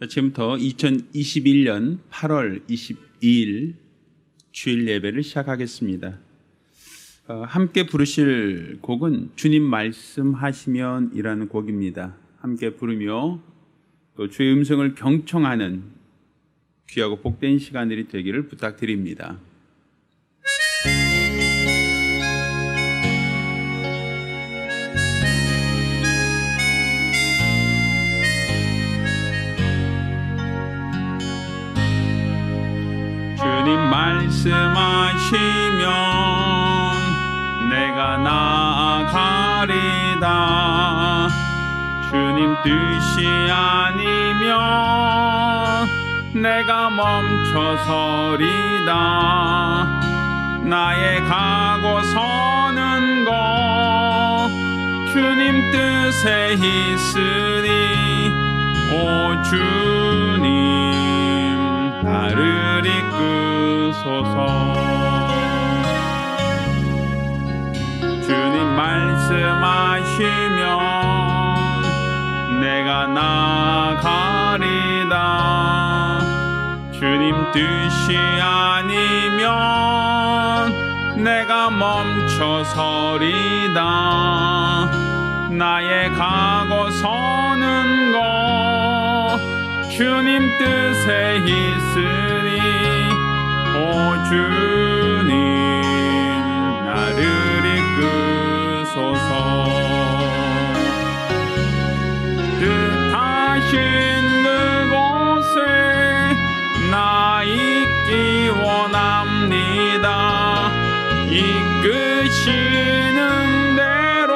지금부터 2021년 8월 22일 주일 예배를 시작하겠습니다. 함께 부르실 곡은 주님 말씀하시면 이라는 곡입니다. 함께 부르며 또 주의 음성을 경청하는 귀하고 복된 시간들이 되기를 부탁드립니다. 주님 말씀하시면 내가 나아가리다. 주님 뜻이 아니면 내가 멈춰서리다. 나의 가고 서는 것 주님 뜻에 있으니 오 주님 나를 이끄소서. 주님 말씀하시면 내가 나아가리다. 주님 뜻이 아니면 내가 멈춰서리다. 나의 가고 서는 것 주님 뜻에 있으니 오 주님 나를 이끄소서. 뜻하신 그곳에 나 있기 원합니다. 이끄시는 대로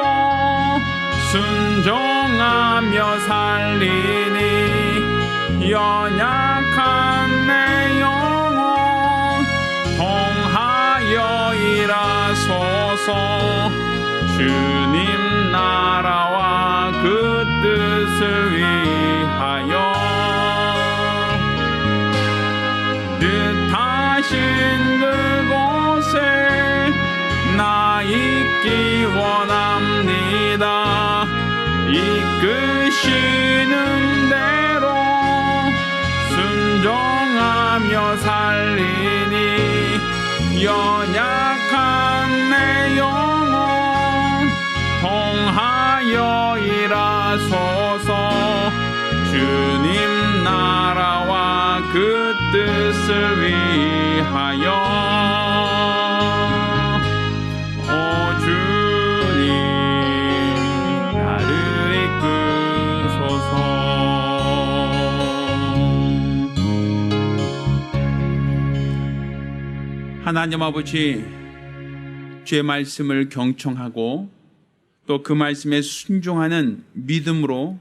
순종하며 살리니 연약한 내 영혼 통하여 일하소서. 주님 나라와 그 뜻을 위하여 뜻하신 그곳에 나 있기 원합니다. 이끄시는 대로 순종하며 살리니 연약한 내 영혼 통하여 일하소서. 주님 나라와 그 뜻을 위하여 오 주님 나를 이끄소서. 하나님 아버지, 주의 말씀을 경청하고 또 그 말씀에 순종하는 믿음으로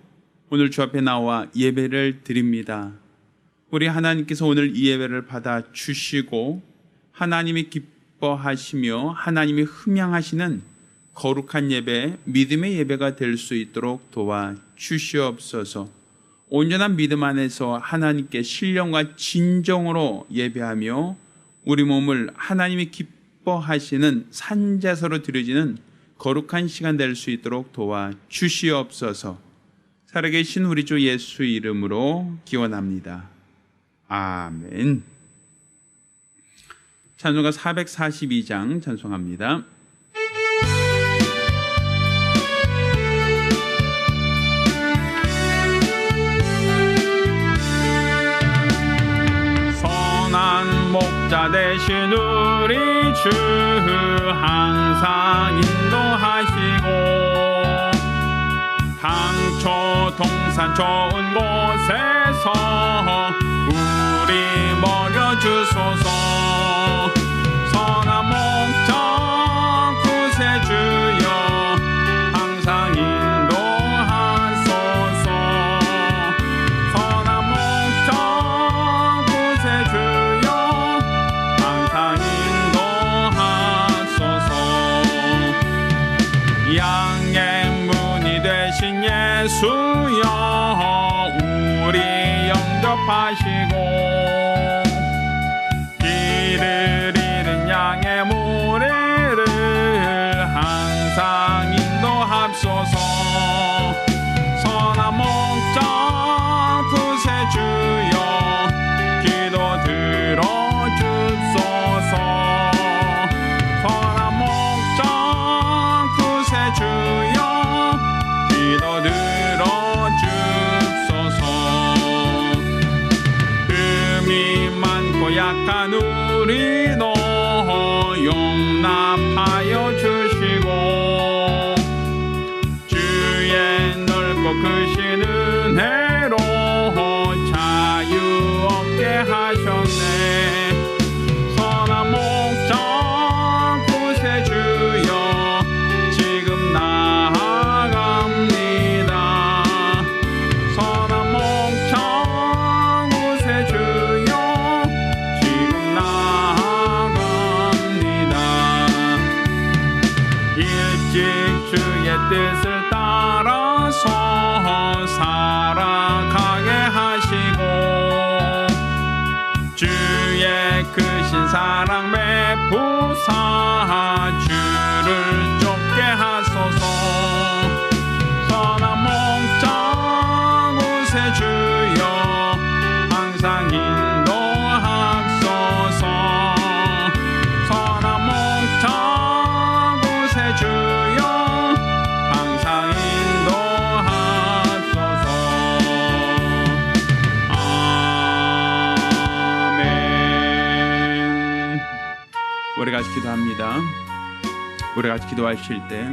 오늘 주 앞에 나와 예배를 드립니다. 우리 하나님께서 오늘 이 예배를 받아 주시고 하나님이 기뻐하시며 하나님이 흠양하시는 거룩한 예배, 믿음의 예배가 될 수 있도록 도와 주시옵소서. 온전한 믿음 안에서 하나님께 신령과 진정으로 예배하며 우리 몸을 하나님이 기뻐하시는 산제사로 드려지는 거룩한 시간 될 수 있도록 도와 주시옵소서. 살아계신 우리 주 예수 이름으로 기원합니다. 아멘. 찬송가 442장 찬송합니다. 선한 목자 되신 우리 주 항상 인도하시고 당초 동산 좋은 곳에서 우리 먹여주소서. 선한 목자 구세주여 항상 인도하소서. 선한 목자 구세주여 항상 인도하소서. 양의 문이 되신 예수여 우리 영접하시고 길을 잃은 양의 무리를 항상 인도합소서. 선한 목자 구세주 약한 우리도 용납하여 주시고 주의 넓고 크신 은혜로 자유 얻게 하셨네. 선한 목자 구세주여 지금 나아갑니다. 선한 목자 구세주여 지금 나아갑니다. 일찍 주의 뜻을 따라서 살아가게 하시고 주의 크신 사랑 베푸사 주를 쫓게 하소서. 선한 목자 구세주여 항상 인도하소서. 선한 목자 구세주여 항상 인도하소서. 아멘. 우리 같이 기도합니다. 우리 같이 기도하실 때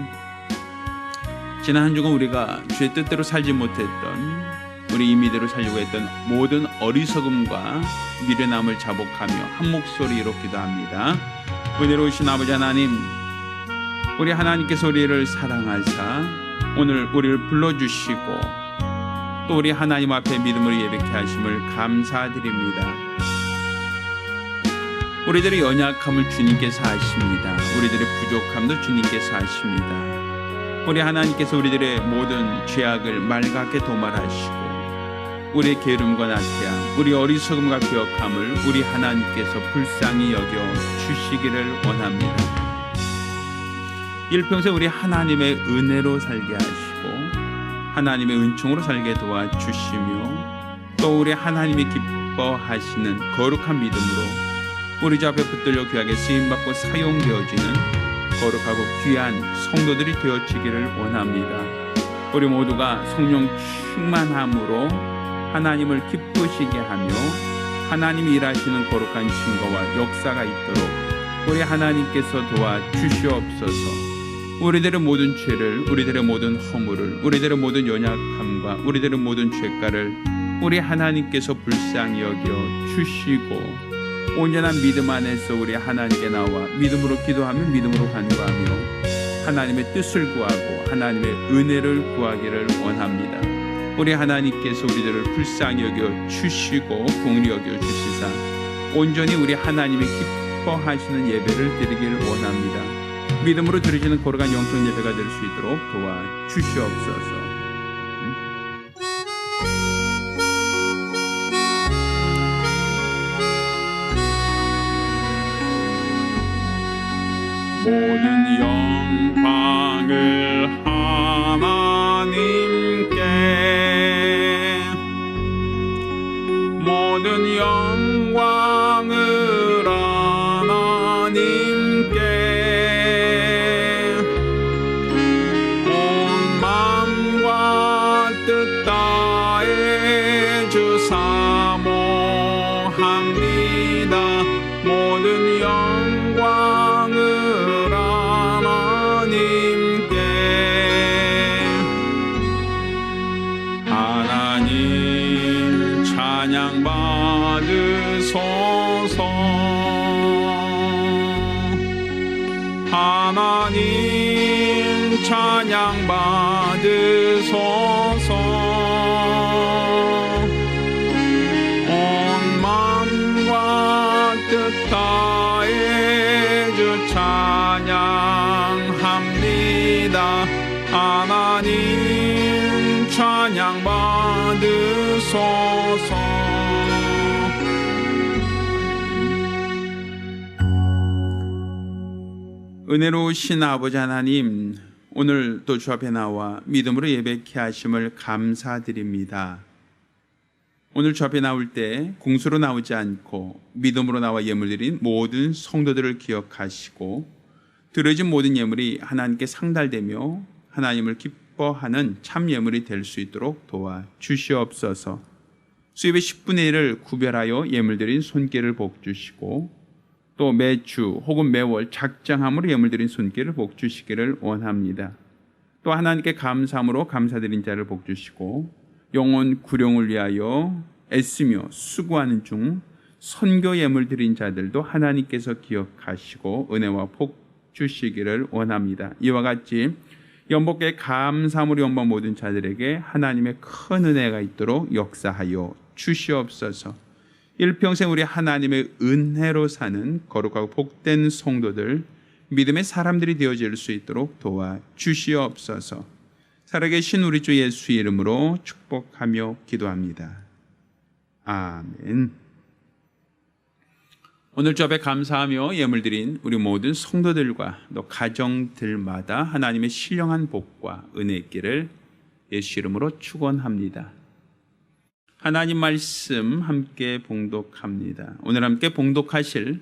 지난 한 주간 우리가 주의 뜻대로 살지 못했던, 우리 임의대로 살려고 했던 모든 어리석음과 미련함을 자복하며 한 목소리로 기도합니다. 은혜로우신 아버지 하나님, 우리 하나님께서 우리를 사랑하사 오늘 우리를 불러주시고 또 우리 하나님 앞에 믿음으로 예배케 하심을 감사드립니다. 우리들의 연약함을 주님께서 아십니다. 우리들의 부족함도 주님께서 아십니다. 우리 하나님께서 우리들의 모든 죄악을 말갛게 도말하시고 우리의 게으름과 나태함, 우리 어리석음과 비역함을 우리 하나님께서 불쌍히 여겨 주시기를 원합니다. 일평생 우리 하나님의 은혜로 살게 하시고 하나님의 은총으로 살게 도와주시며 또 우리 하나님이 기뻐하시는 거룩한 믿음으로 우리 주 앞에 붙들려 귀하게 쓰임받고 사용되어지는 거룩하고 귀한 성도들이 되어지기를 원합니다. 우리 모두가 성령 충만함으로 하나님을 기쁘시게 하며 하나님이 일하시는 거룩한 증거와 역사가 있도록 우리 하나님께서 도와주시옵소서. 우리들의 모든 죄를, 우리들의 모든 허물을, 우리들의 모든 연약함과 우리들의 모든 죄가를 우리 하나님께서 불쌍히 여겨 주시고 온전한 믿음 안에서 우리 하나님께 나와 믿음으로 기도하며 믿음으로 간구하며 하나님의 뜻을 구하고 하나님의 은혜를 구하기를 원합니다. 우리 하나님께서 우리들을 불쌍히 여겨 주시고 긍휼히 여겨 주시사 온전히 우리 하나님이 기뻐하시는 예배를 드리기를 원합니다. 믿음으로 드리시는 거룩한 영성 예배가 될 수 있도록 도와주시옵소서. 모든 영광을 하나님께, 모든 영광을 하나님께, 온 마음과 뜻 다해 주 사모합니다. 모든 영광을 하나님 찬양 받으소서. 하나님 찬양 받으소서. 온 마음과 뜻 다해 주 찬양합니다. 하나님 찬양 받으소서. 은혜로우신 아버지 하나님, 오늘 또 주 앞에 나와 믿음으로 예배케 하심을 감사드립니다. 오늘 주 앞에 나올 때 공수로 나오지 않고 믿음으로 나와 예물 드린 모든 성도들을 기억하시고 드려진 모든 예물이 하나님께 상달되며 하나님을 기뻐하는 참 예물이 될 수 있도록 도와주시옵소서. 수입의 10분의 1을 구별하여 예물드린 손길을 복주시고 또 매주 혹은 매월 작정함으로 예물드린 손길을 복주시기를 원합니다. 또 하나님께 감사함으로 감사드린 자를 복주시고 영혼 구령을 위하여 애쓰며 수고하는 중 선교 예물 드린 자들도 하나님께서 기억하시고 은혜와 복 주시기를 원합니다. 이와 같이 연복의 감사함으로 연복 모든 자들에게 하나님의 큰 은혜가 있도록 역사하여 주시옵소서. 일평생 우리 하나님의 은혜로 사는 거룩하고 복된 성도들, 믿음의 사람들이 되어질 수 있도록 도와주시옵소서. 살아계신 우리 주 예수 이름으로 축복하며 기도합니다. 아멘. 오늘 주 앞에 감사하며 예물 드린 우리 모든 성도들과 또 가정들마다 하나님의 신령한 복과 은혜 있기를 예수 이름으로 축원합니다. 하나님 말씀 함께 봉독합니다. 오늘 함께 봉독하실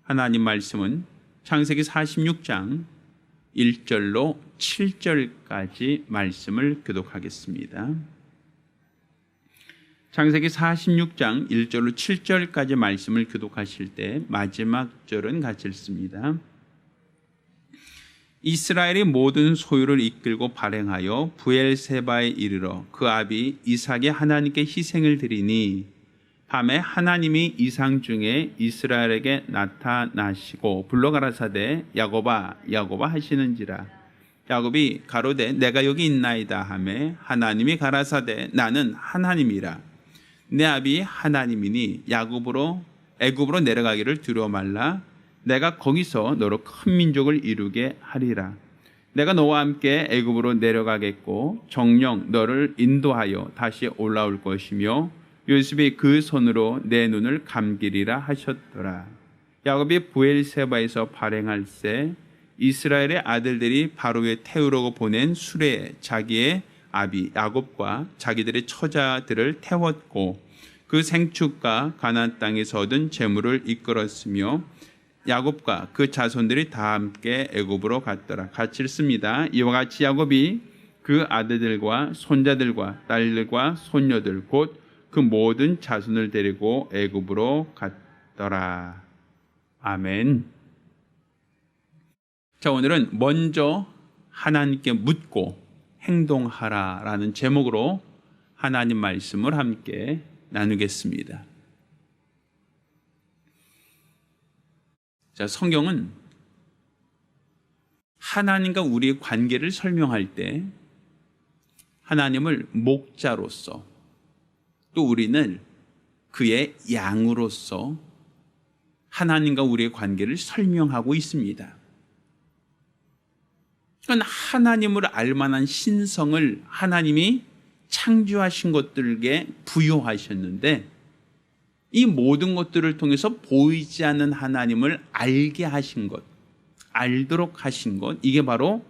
하나님 말씀은 창세기 46장 1절로 7절까지 말씀을 교독하겠습니다. 창세기 46장 1절로 7절까지 말씀을 교독하실 때 마지막 절은 같이 읽습니다. 이스라엘이 모든 소유를 이끌고 발행하여 브엘세바에 이르러 그 아비 이삭이 하나님께 희생을 드리니 밤에 하나님이 이상 중에 이스라엘에게 나타나시고 불러 가라사대 야곱아 야곱아 하시는지라. 야곱이 가로되 내가 여기 있나이다 하매 하나님이 가라사대 나는 하나님이라. 내 아비 하나님이니 야곱으로 애굽으로 내려가기를 두려워 말라. 내가 거기서 너로 큰 민족을 이루게 하리라. 내가 너와 함께 애굽으로 내려가겠고 정령 너를 인도하여 다시 올라올 것이며 요셉이 그 손으로 내 눈을 감기리라 하셨더라. 야곱이 브엘세바에서 발행할세 이스라엘의 아들들이 바로에 태우려고 보낸 수레에 자기의 아비 야곱과 자기들의 처자들을 태웠고 그 생축과 가나안 땅에서 얻은 재물을 이끌었으며 야곱과 그 자손들이 다 함께 애굽으로 갔더라. 같이 읽습니다. 이와 같이 야곱이 그 아들들과 손자들과 딸들과 손녀들 곧 그 모든 자손을 데리고 애굽으로 갔더라. 아멘. 자, 오늘은 먼저 하나님께 묻고 행동하라라는 제목으로 하나님 말씀을 함께 나누겠습니다. 자, 성경은 하나님과 우리의 관계를 설명할 때 하나님을 목자로서 또 우리는 그의 양으로서 하나님과 우리의 관계를 설명하고 있습니다. 그건 하나님을 알만한 신성을 하나님이 창조하신 것들에게 부여하셨는데 이 모든 것들을 통해서 보이지 않는 하나님을 알게 하신 것, 알도록 하신 것, 이게 바로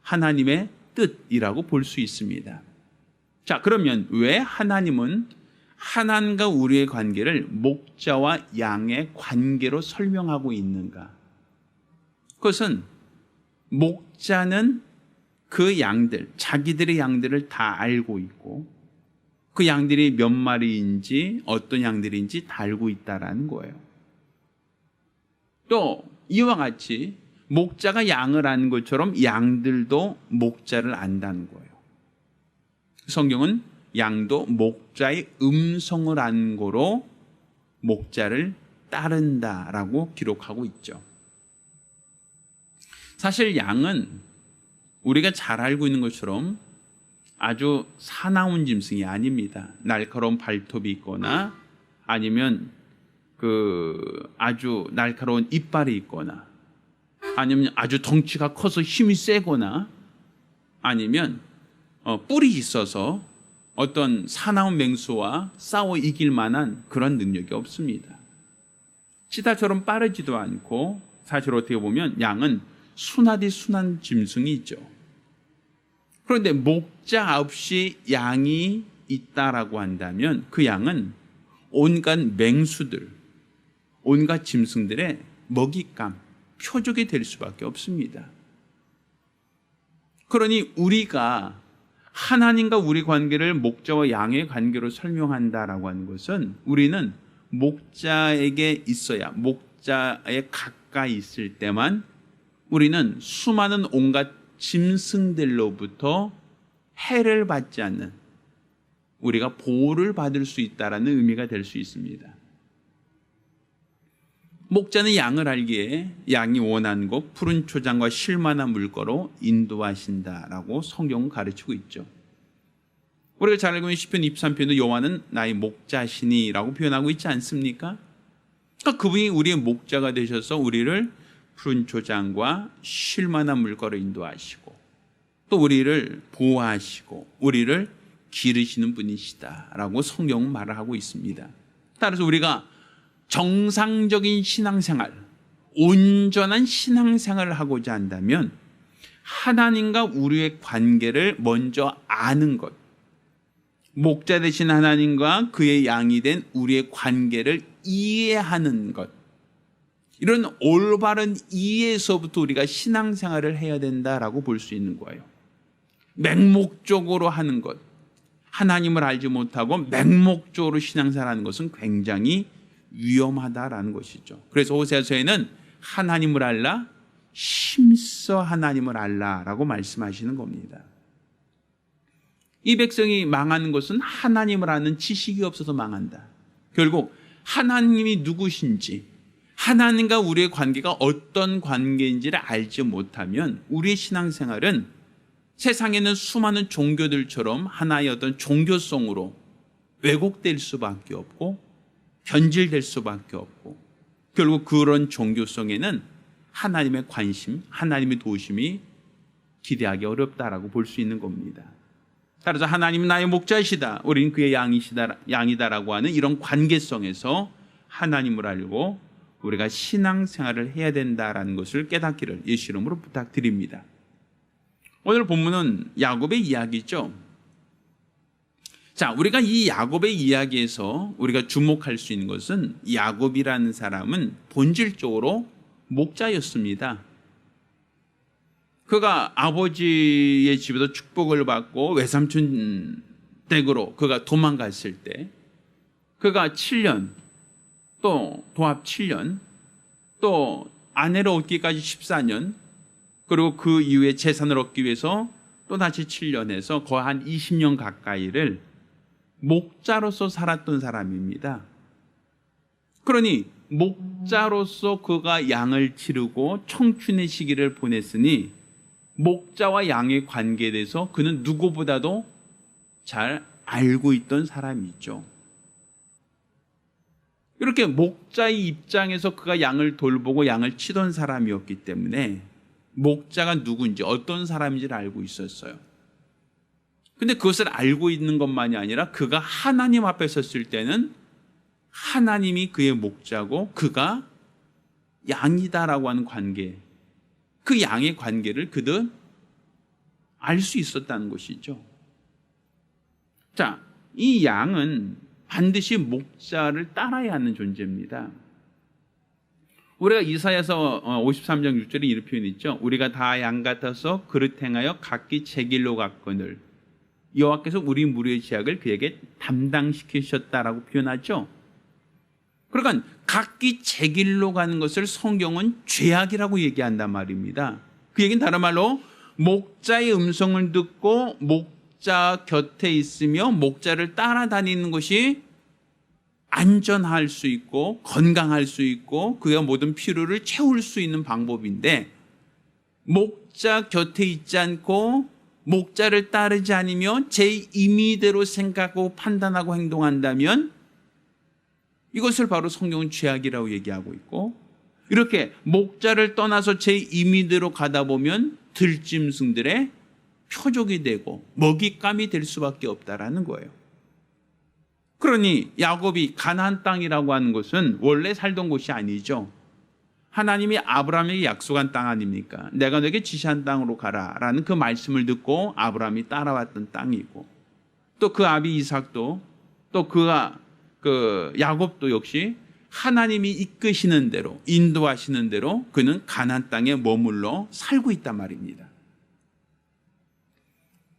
하나님의 뜻이라고 볼 수 있습니다. 자, 그러면 왜 하나님은 하나님과 우리의 관계를 목자와 양의 관계로 설명하고 있는가? 그것은 목자는 그 양들, 자기들의 양들을 다 알고 있고 그 양들이 몇 마리인지 어떤 양들인지 다 알고 있다라는 거예요. 또 이와 같이 목자가 양을 아는 것처럼 양들도 목자를 안다는 거예요. 성경은 양도 목자의 음성을 아는 거로 목자를 따른다라고 기록하고 있죠. 사실 양은 우리가 잘 알고 있는 것처럼 아주 사나운 짐승이 아닙니다. 날카로운 발톱이 있거나 아니면 아주 날카로운 이빨이 있거나 아니면 아주 덩치가 커서 힘이 세거나 아니면 뿔이 있어서 어떤 사나운 맹수와 싸워 이길 만한 그런 능력이 없습니다. 치타처럼 빠르지도 않고 사실 어떻게 보면 양은 순하디 순한 짐승이 있죠. 그런데 목자 없이 양이 있다라고 한다면 그 양은 온갖 맹수들, 온갖 짐승들의 먹잇감, 표적이 될 수밖에 없습니다. 그러니 우리가 하나님과 우리 관계를 목자와 양의 관계로 설명한다라고 하는 것은 우리는 목자에게 있어야, 목자에 가까이 있을 때만 우리는 수많은 온갖 짐승들로부터 해를 받지 않는, 우리가 보호를 받을 수 있다라는 의미가 될 수 있습니다. 목자는 양을 알기에 양이 원하는 곳 푸른 초장과 쉴만한 물가로 인도하신다라고 성경은 가르치고 있죠. 우리가 잘 알고 있는 시편 23편도 여호와는 나의 목자시니라고 표현하고 있지 않습니까? 그러니까 그분이 우리의 목자가 되셔서 우리를 푸른 초장과 쉴만한 물가로 인도하시고 또 우리를 보호하시고 우리를 기르시는 분이시다라고 성경은 말을 하고 있습니다. 따라서 우리가 정상적인 신앙생활, 온전한 신앙생활을 하고자 한다면 하나님과 우리의 관계를 먼저 아는 것, 목자 되신 하나님과 그의 양이 된 우리의 관계를 이해하는 것, 이런 올바른 이해에서부터 우리가 신앙생활을 해야 된다라고 볼 수 있는 거예요. 맹목적으로 하는 것, 하나님을 알지 못하고 맹목적으로 신앙생활하는 것은 굉장히 위험하다라는 것이죠. 그래서 호세아서에는 하나님을 알라, 힘써 하나님을 알라라고 말씀하시는 겁니다. 이 백성이 망하는 것은 하나님을 아는 지식이 없어서 망한다. 결국 하나님이 누구신지, 하나님과 우리의 관계가 어떤 관계인지를 알지 못하면 우리의 신앙생활은 세상에는 수많은 종교들처럼 하나의 어떤 종교성으로 왜곡될 수밖에 없고 변질될 수밖에 없고 결국 그런 종교성에는 하나님의 관심, 하나님의 도우심이 기대하기 어렵다라고 볼 수 있는 겁니다. 따라서 하나님은 나의 목자이시다, 우리는 그의 양이다라고 하는 이런 관계성에서 하나님을 알고 우리가 신앙생활을 해야 된다라는 것을 깨닫기를 예수 이름으로 부탁드립니다. 오늘 본문은 야곱의 이야기죠. 자, 우리가 이 야곱의 이야기에서 우리가 주목할 수 있는 것은 야곱이라는 사람은 본질적으로 목자였습니다. 그가 아버지의 집에서 축복을 받고 외삼촌 댁으로 그가 도망갔을 때 그가 7년, 또 도합 7년, 또 아내를 얻기까지 14년, 그리고 그 이후에 재산을 얻기 위해서 또 다시 7년 해서 거의 한 20년 가까이를 목자로서 살았던 사람입니다. 그러니 목자로서 그가 양을 기르고 청춘의 시기를 보냈으니 목자와 양의 관계에 대해서 그는 누구보다도 잘 알고 있던 사람이죠. 이렇게 목자의 입장에서 그가 양을 돌보고 양을 치던 사람이었기 때문에 목자가 누구인지 어떤 사람인지를 알고 있었어요. 근데 그것을 알고 있는 것만이 아니라 그가 하나님 앞에 섰을 때는 하나님이 그의 목자고 그가 양이다라고 하는 관계, 그 양의 관계를 그는 알 수 있었다는 것이죠. 자, 이 양은 반드시 목자를 따라야 하는 존재입니다. 우리가 이사야서 53장 6절에 이런 표현이 있죠. 우리가 다 양 같아서 그릇 행하여 각기 제 길로 갔거늘 여호와께서 우리 무리의 죄악을 그에게 담당시키셨다라고 표현하죠. 그러니까 각기 제 길로 가는 것을 성경은 죄악이라고 얘기한단 말입니다. 그 얘기는 다른 말로 목자의 음성을 듣고 목자 곁에 있으며 목자를 따라다니는 것이 안전할 수 있고 건강할 수 있고 그의 모든 필요를 채울 수 있는 방법인데 목자 곁에 있지 않고 목자를 따르지 않으며 제 임의대로 생각하고 판단하고 행동한다면 이것을 바로 성경은 죄악이라고 얘기하고 있고 이렇게 목자를 떠나서 제 임의대로 가다 보면 들짐승들의 표적이 되고 먹잇감이 될 수밖에 없다라는 거예요. 그러니 야곱이 가나안 땅이라고 하는 것은 원래 살던 곳이 아니죠. 하나님이 아브라함에게 약속한 땅 아닙니까? 내가 너에게 지시한 땅으로 가라라는 그 말씀을 듣고 아브라함이 따라왔던 땅이고 또 그 아비 이삭도 또 그 야곱도 역시 하나님이 이끄시는 대로 인도하시는 대로 그는 가나안 땅에 머물러 살고 있단 말입니다.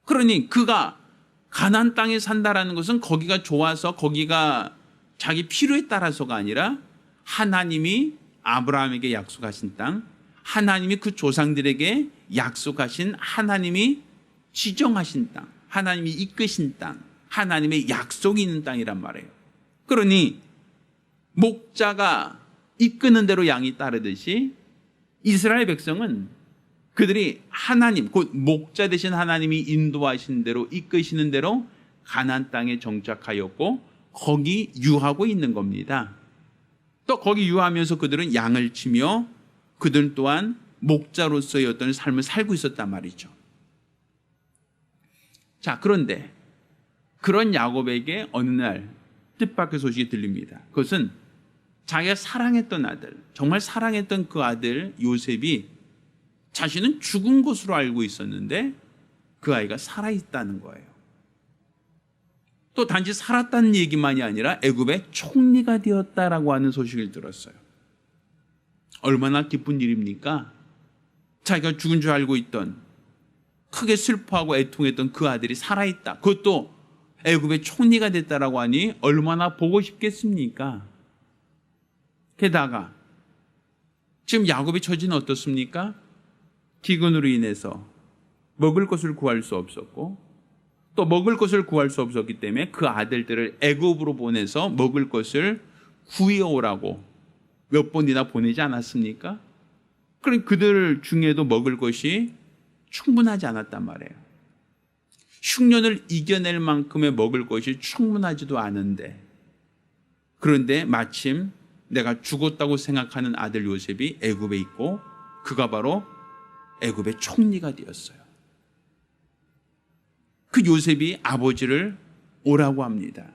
그러니 그가 가나안 땅에 산다라는 것은 거기가 좋아서 거기가 자기 필요에 따라서가 아니라 하나님이 아브라함에게 약속하신 땅, 하나님이 그 조상들에게 약속하신, 하나님이 지정하신 땅, 하나님이 이끄신 땅, 하나님의 약속이 있는 땅이란 말이에요. 그러니 목자가 이끄는 대로 양이 따르듯이 이스라엘 백성은 그들이 하나님, 곧 목자 되신 하나님이 인도하신 대로, 이끄시는 대로 가나안 땅에 정착하였고 거기 유하고 있는 겁니다. 또 거기 유하면서 그들은 양을 치며 그들 또한 목자로서의 어떤 삶을 살고 있었단 말이죠. 자, 그런데 그런 야곱에게 어느 날 뜻밖의 소식이 들립니다. 그것은 자기가 사랑했던 아들, 정말 사랑했던 그 아들 요셉이 자신은 죽은 것으로 알고 있었는데 그 아이가 살아있다는 거예요. 또 단지 살았다는 얘기만이 아니라 애굽의 총리가 되었다라고 하는 소식을 들었어요. 얼마나 기쁜 일입니까? 자기가 죽은 줄 알고 있던, 크게 슬퍼하고 애통했던 그 아들이 살아있다. 그것도 애굽의 총리가 됐다라고 하니 얼마나 보고 싶겠습니까? 게다가 지금 야곱의 처지는 어떻습니까? 기근으로 인해서 먹을 것을 구할 수 없었고 또 먹을 것을 구할 수 없었기 때문에 그 아들들을 애굽으로 보내서 먹을 것을 구해오라고 몇 번이나 보내지 않았습니까? 그럼 그들 중에도 먹을 것이 충분하지 않았단 말이에요. 흉년을 이겨낼 만큼의 먹을 것이 충분하지도 않은데, 그런데 마침 내가 죽었다고 생각하는 아들 요셉이 애굽에 있고 그가 바로 애굽의 총리가 되었어요. 그 요셉이 아버지를 오라고 합니다.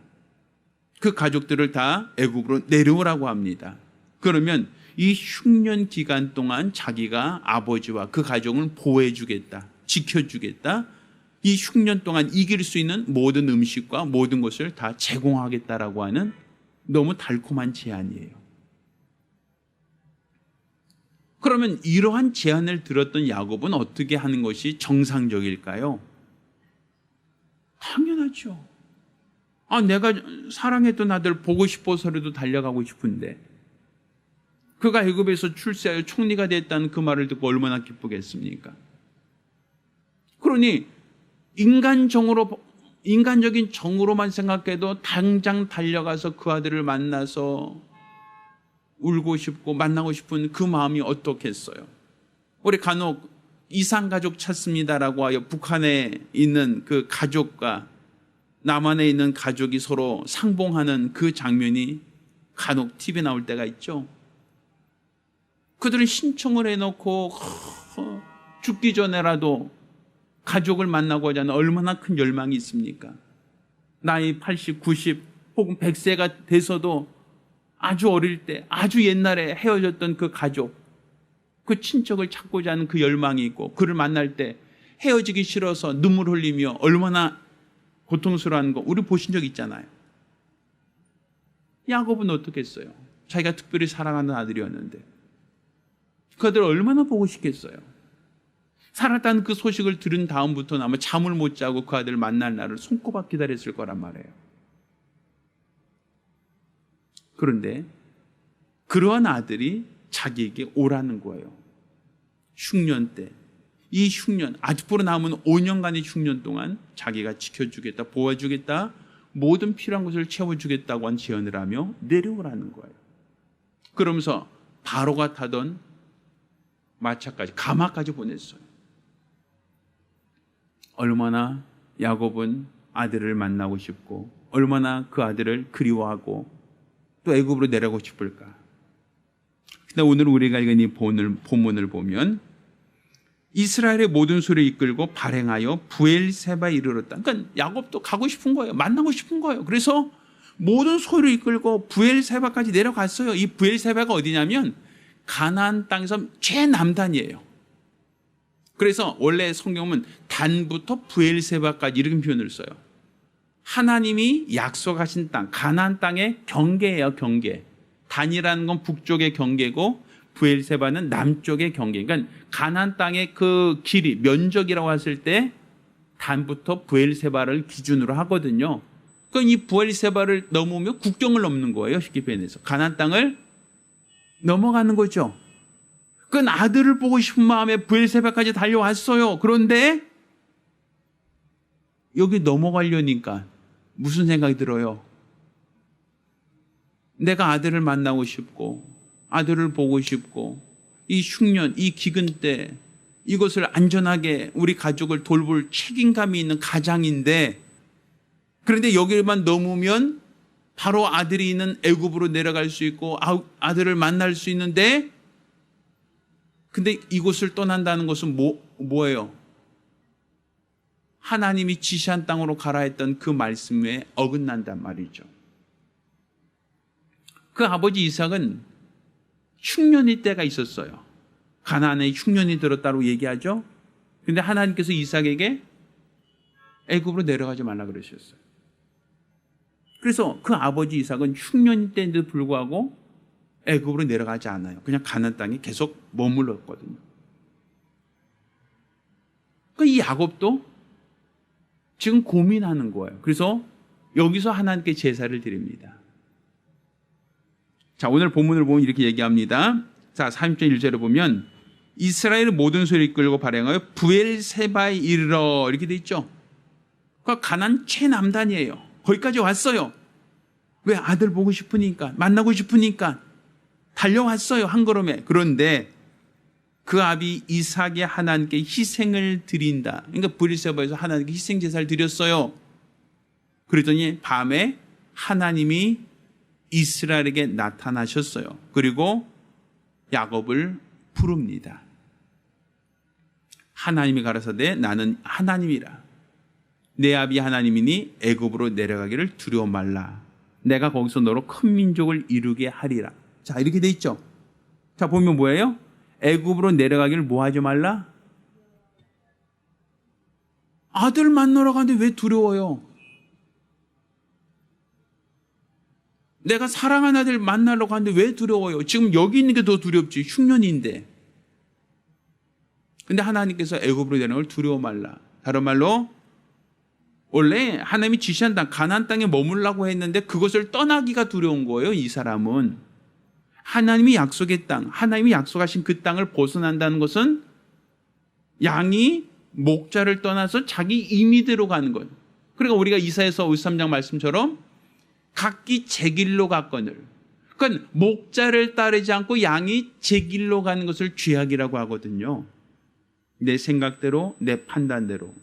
그 가족들을 다 애굽으로 내려오라고 합니다. 그러면 이 흉년 기간 동안 자기가 아버지와 그 가족을 보호해 주겠다, 지켜주겠다, 이 흉년 동안 이길 수 있는 모든 음식과 모든 것을 다 제공하겠다라고 하는 너무 달콤한 제안이에요. 그러면 이러한 제안을 들었던 야곱은 어떻게 하는 것이 정상적일까요? 당연하죠. 내가 사랑했던 아들 보고 싶어서라도 달려가고 싶은데 그가 애굽에서 출세하여 총리가 됐다는 그 말을 듣고 얼마나 기쁘겠습니까? 그러니 인간적인 정으로만 생각해도 당장 달려가서 그 아들을 만나서 울고 싶고 만나고 싶은 그 마음이 어떻겠어요? 우리 간혹 이산가족 찾습니다라고 하여 북한에 있는 그 가족과 남한에 있는 가족이 서로 상봉하는 그 장면이 간혹 TV에 나올 때가 있죠. 그들은 신청을 해놓고 죽기 전에라도 가족을 만나고자 하는 얼마나 큰 열망이 있습니까? 나이 80, 90 혹은 100세가 돼서도 아주 어릴 때, 아주 옛날에 헤어졌던 그 가족, 그 친척을 찾고자 하는 그 열망이 있고 그를 만날 때 헤어지기 싫어서 눈물 흘리며 얼마나 고통스러워하는 거 우리 보신 적 있잖아요. 야곱은 어떻게 했어요? 자기가 특별히 사랑하는 아들이었는데 그 아들 얼마나 보고 싶겠어요? 살았다는 그 소식을 들은 다음부터는 아마 잠을 못 자고 그 아들을 만날 날을 손꼽아 기다렸을 거란 말이에요. 그런데 그러한 아들이 자기에게 오라는 거예요. 흉년 때, 이 흉년, 앞으로 남은 5년간의 흉년 동안 자기가 지켜주겠다, 보호해주겠다, 모든 필요한 것을 채워주겠다고 한 제안을 하며 내려오라는 거예요. 그러면서 바로가 타던 마차까지, 가마까지 보냈어요. 얼마나 야곱은 아들을 만나고 싶고 얼마나 그 아들을 그리워하고 또 애굽으로 내려가고 싶을까. 근데 오늘 우리가 읽은 이 본문을 보면 이스라엘의 모든 소리를 이끌고 발행하여 부엘세바에 이르렀다. 그러니까 야곱도 가고 싶은 거예요. 만나고 싶은 거예요. 그래서 모든 소리를 이끌고 부엘세바까지 내려갔어요. 이 부엘세바가 어디냐면 가나안 땅에서 최남단이에요. 그래서 원래 성경은 단부터 부엘세바까지 이렇게 표현을 써요. 하나님이 약속하신 땅, 가나안 땅의 경계예요, 경계. 단이라는 건 북쪽의 경계고 부엘세바는 남쪽의 경계. 그러니까 가나안 땅의 그 길이, 면적이라고 했을 때 단부터 브엘세바를 기준으로 하거든요. 그러니까 이 브엘세바를 넘으면 국경을 넘는 거예요. 쉽게 표현해서 가나안 땅을 넘어가는 거죠. 그 아들을 보고 싶은 마음에 브엘세바까지 달려왔어요. 그런데 여기 넘어가려니까 무슨 생각이 들어요? 내가 아들을 만나고 싶고 아들을 보고 싶고 이 흉년, 이 기근 때 이것을 안전하게 우리 가족을 돌볼 책임감이 있는 가장인데, 그런데 여기만 넘으면 바로 아들이 있는 애굽으로 내려갈 수 있고 아들을 만날 수 있는데, 근데 이곳을 떠난다는 것은 뭐예요? 하나님이 지시한 땅으로 가라 했던 그 말씀에 어긋난단 말이죠. 그 아버지 이삭은 흉년의 때가 있었어요. 가나안에 흉년이 들었다고 얘기하죠. 그런데 하나님께서 이삭에게 애굽으로 내려가지 말라 그러셨어요. 그래서 그 아버지 이삭은 흉년 때인데도 불구하고 애굽으로 내려가지 않아요. 그냥 가나안 땅에 계속 머물렀거든요. 이 야곱도 지금 고민하는 거예요. 그래서 여기서 하나님께 제사를 드립니다. 자, 오늘 본문을 보면 이렇게 얘기합니다. 자, 30.1절에 보면 이스라엘의 모든 소리를 이끌고 발행하여 브엘세바에 이르러 이렇게 돼 있죠. 그러니까 가나안 최남단이에요. 거기까지 왔어요. 왜? 아들 보고 싶으니까, 만나고 싶으니까 달려왔어요, 한 걸음에. 그런데 그 아비 이삭이 하나님께 희생을 드린다. 그러니까 브엘세바에서 하나님께 희생 제사를 드렸어요. 그러더니 밤에 하나님이 이스라엘에게 나타나셨어요. 그리고 야곱을 부릅니다. 하나님이 가라사대 나는 하나님이라. 내 아비 하나님이니 애굽으로 내려가기를 두려워 말라. 내가 거기서 너로 큰 민족을 이루게 하리라. 자, 이렇게 돼 있죠. 자, 보면 뭐예요? 애굽으로 내려가기를 뭐 하지 말라? 아들 만나러 가는데 왜 두려워요? 내가 사랑하는 아들 만나러 가는데 왜 두려워요? 지금 여기 있는 게 더 두렵지. 흉년인데. 근데 하나님께서 애굽으로 내려가는 걸 두려워 말라. 다른 말로 원래 하나님이 지시한 땅 가나안 땅에 머물라고 했는데 그것을 떠나기가 두려운 거예요. 이 사람은. 하나님이 약속의 땅, 하나님이 약속하신 그 땅을 벗어난다는 것은 양이 목자를 떠나서 자기 임의대로 가는 거예요. 그러니까 우리가 이사야서 53장 말씀처럼 각기 제 길로 갔거늘. 그러니까 목자를 따르지 않고 양이 제 길로 가는 것을 죄악이라고 하거든요. 내 생각대로, 내 판단대로.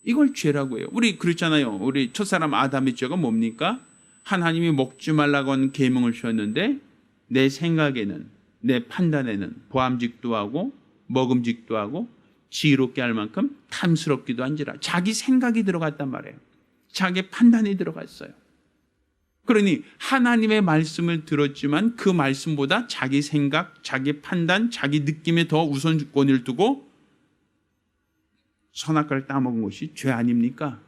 이걸 죄라고 해요. 우리 그렇잖아요. 우리 첫사람 아담의 죄가 뭡니까? 하나님이 먹지 말라고 하는 계명을 주셨는데 내 생각에는, 내 판단에는 보암직도 하고 먹음직도 하고 지혜롭게 할 만큼 탐스럽기도 한지라. 자기 생각이 들어갔단 말이에요. 자기 판단이 들어갔어요. 그러니 하나님의 말씀을 들었지만 그 말씀보다 자기 생각, 자기 판단, 자기 느낌에 더 우선권을 두고 선악과를 따먹은 것이 죄 아닙니까?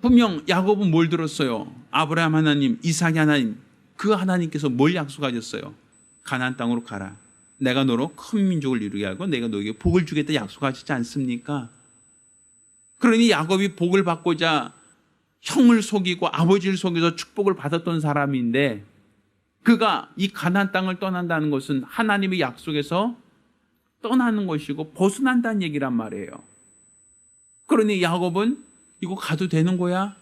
분명 야곱은 뭘 들었어요? 아브라함 하나님, 이삭이 하나님, 그 하나님께서 뭘 약속하셨어요? 가나안 땅으로 가라. 내가 너로 큰 민족을 이루게 하고 내가 너에게 복을 주겠다 약속하시지 않습니까? 그러니 야곱이 복을 받고자 형을 속이고 아버지를 속여서 축복을 받았던 사람인데 그가 이 가나안 땅을 떠난다는 것은 하나님의 약속에서 떠나는 것이고 벗어난다는 얘기란 말이에요. 그러니 야곱은 이거 가도 되는 거야?